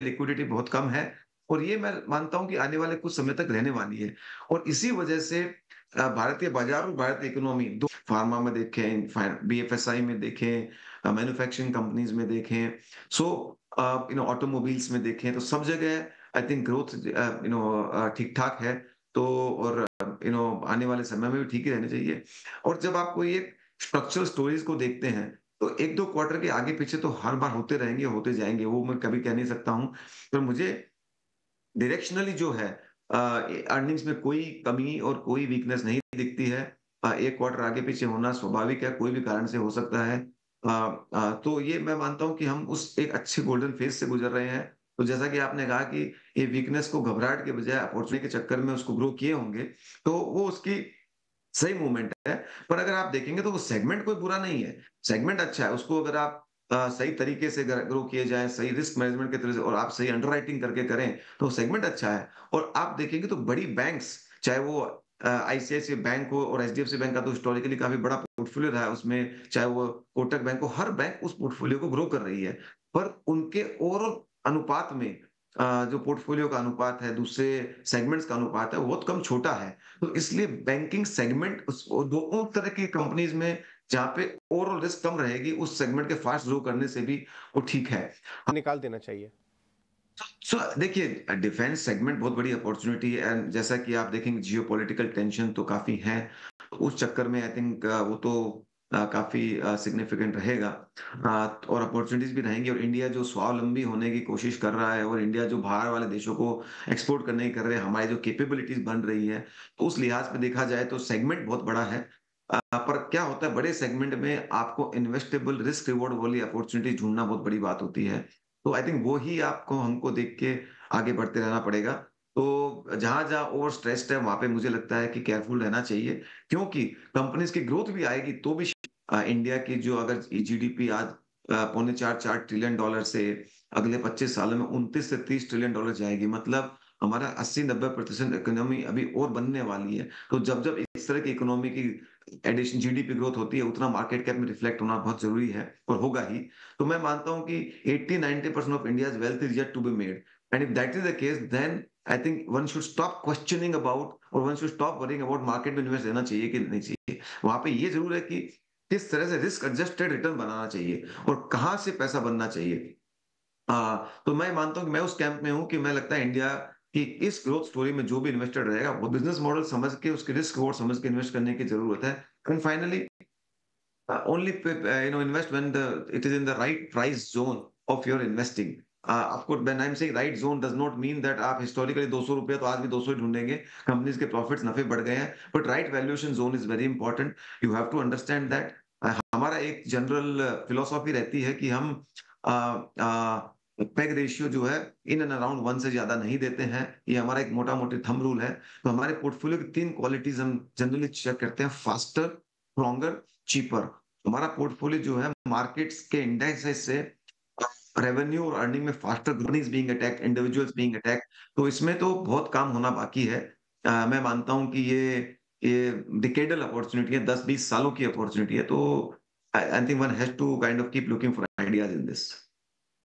Liquidity बहुत कम है और ये मैं मानता हूँ कि आने वाले कुछ समय तक रहने वाली है। और इसी वजह से भारतीय बाजार और भारतीय इकोनॉमी दो फार्मा में देखें, बीएफएसआई में देखें, मैन्युफैक्चरिंग कंपनीज में देखें, सो ऑटोमोबाइल्स में देखें, तो सब जगह आई थिंक ग्रोथ ठीक ठाक है। तो और आने वाले समय में भी ठीक ही रहने चाहिए। और जब आप कोई एक स्ट्रक्चरल स्टोरीज को देखते हैं तो एक दो क्वार्टर के आगे पीछे तो हर बार होते रहेंगे, होते जाएंगे, वो मैं कभी कह नहीं सकता हूँ। पर मुझे डायरेक्शनली जो है अर्निंग्स में कोई कमी और कोई वीकनेस नहीं दिखती है। एक क्वार्टर आगे पीछे होना स्वाभाविक है, कोई भी कारण से हो सकता है। तो ये मैं मानता हूँ कि हम उस एक अच्छे गोल्डन फेज से गुजर रहे हैं। तो जैसा कि आपने कहा कि ये वीकनेस को घबराहट के बजाय अपॉर्चुनिटी के चक्कर में उसको ग्रो किए होंगे, तो वो उसकी सही मूवमेंट है। पर अगर आप देखेंगे तो वो सेगमेंट कोई बुरा नहीं है, सेगमेंट अच्छा है। उसको अगर आप सही तरीके से ग्रो किए जाए, सही रिस्क मैनेजमेंट के तरह से, और आप सही अंडरराइटिंग करके करें तो सेगमेंट अच्छा है। और आप देखेंगे तो बड़ी बैंक्स, चाहे वो आईसीआईसीआई बैंक हो और एचडीएफसी बैंक का तो हिस्टोरिकली काफी बड़ा पोर्टफोलियो रहा है उसमें, चाहे वो कोटक बैंक हो, हर बैंक उस पोर्टफोलियो को ग्रो कर रही है। पर उनके ओवरऑल अनुपात में जो पोर्टफोलियो का अनुपात है, दूसरे सेगमेंट्स का अनुपात है, वो बहुत कम छोटा है। तो इसलिए बैंकिंग सेगमेंट दोनों तरह की कंपनीज में जहां पे ओवरऑल रिस्क कम रहेगी, उस सेगमेंट के फास्ट ग्रो करने से भी वो ठीक है। निकाल देना चाहिए। सो देखिए, डिफेंस सेगमेंट बहुत बड़ी अपॉर्चुनिटी है एंड जैसा कि आप देखेंगे जियो पॉलिटिकल टेंशन तो काफी है, तो उस चक्कर में आई थिंक वो तो काफी सिग्निफिकेंट रहेगा। और अपॉर्चुनिटीज भी रहेंगी। और इंडिया जो स्वावलंबी होने की कोशिश कर रहा है और इंडिया जो बाहर वाले देशों को एक्सपोर्ट करने की कर रहे हैं, हमारी जो कैपेबिलिटीज बन रही है, तो उस लिहाज पे देखा जाए तो सेगमेंट बहुत बड़ा है। पर क्या होता है, बड़े सेगमेंट में आपको इन्वेस्टेबल रिस्क रिवॉर्ड वाली अपॉर्चुनिटी ढूंढना बहुत बड़ी बात होती है। तो आई थिंक वो ही आपको हमको देख के आगे बढ़ते रहना पड़ेगा। तो जहां जहां ओवर स्ट्रेस्ड है वहां पे मुझे लगता है कि केयरफुल रहना चाहिए, क्योंकि कंपनीज की ग्रोथ भी आएगी तो भी इंडिया की जो अगर जीडीपी आज $4.4 ट्रिलियन से अगले 25 सालों में 29 से 30 ट्रिलियन जाएगी, मतलब हमारा 80-90% इकोनॉमी अभी और बनने वाली है। तो जब जब इस तरह की इकोनॉमी की एडिशन जीडीपी ग्रोथ होती है, उतना मार्केट कैप में रिफ्लेक्ट होना बहुत जरूरी है और होगा ही। तो मैं मानता हूं कि 80-90% of India's wealth is yet to be made, and if that is the case then I think one should stop questioning about, or one should stop worrying about market में इन्वेस्ट रहना चाहिए कि नहीं चाहिए। वहां पे ये जरूर है कि किस तरह से रिस्क एडजस्टेड रिटर्न बनाना चाहिए और कहाँ से पैसा बनना चाहिए। तो मैं मानता हूँ कि मैं उस कैंप में हूँ कि मैं लगता है इंडिया की इस ग्रोथ स्टोरी में जो भी इन्वेस्टर रहेगा वो बिजनेस मॉडल समझ के, उसके रिस्क रिवॉर्ड समझ के इन्वेस्ट करने की जरूरत है। And finally only invest when it is in the right price zone of your investing. Of course, when I'm saying right zone does not mean that आप historically 200 रुपया तो आज भी 200 ही ढूंढेंगे, कंपनीज के प्रॉफिट्स नफे बढ़ गए हैं, but right valuation zone is very important. You have to understand that. हमारा एक जनरल फिलोसॉफी रहती है कि हम पेग रेशियो जो है इन एंड अराउंड 1 से ज्यादा नहीं देते हैं, ये हमारा एक मोटा मोटी थंब रूल है। तो हमारे पोर्टफोलियो की 3 क्वालिटीज हम जनरली चेक करते हैं: फास्टर, स्ट्रॉन्गर, चीपर। हमारा पोर्टफोलियो जो है मार्केट्स के इंडेक्सेस से रेवेन्यू और अर्निंग में faster companies being attacked, individuals being attacked. तो इसमें तो बहुत काम होना बाकी है। मैं मानता हूं कि ये डिकेडल अपॉर्चुनिटी है, 10-20 सालों की अपॉर्चुनिटी है। तो I think one has to kind of keep looking for ideas in this.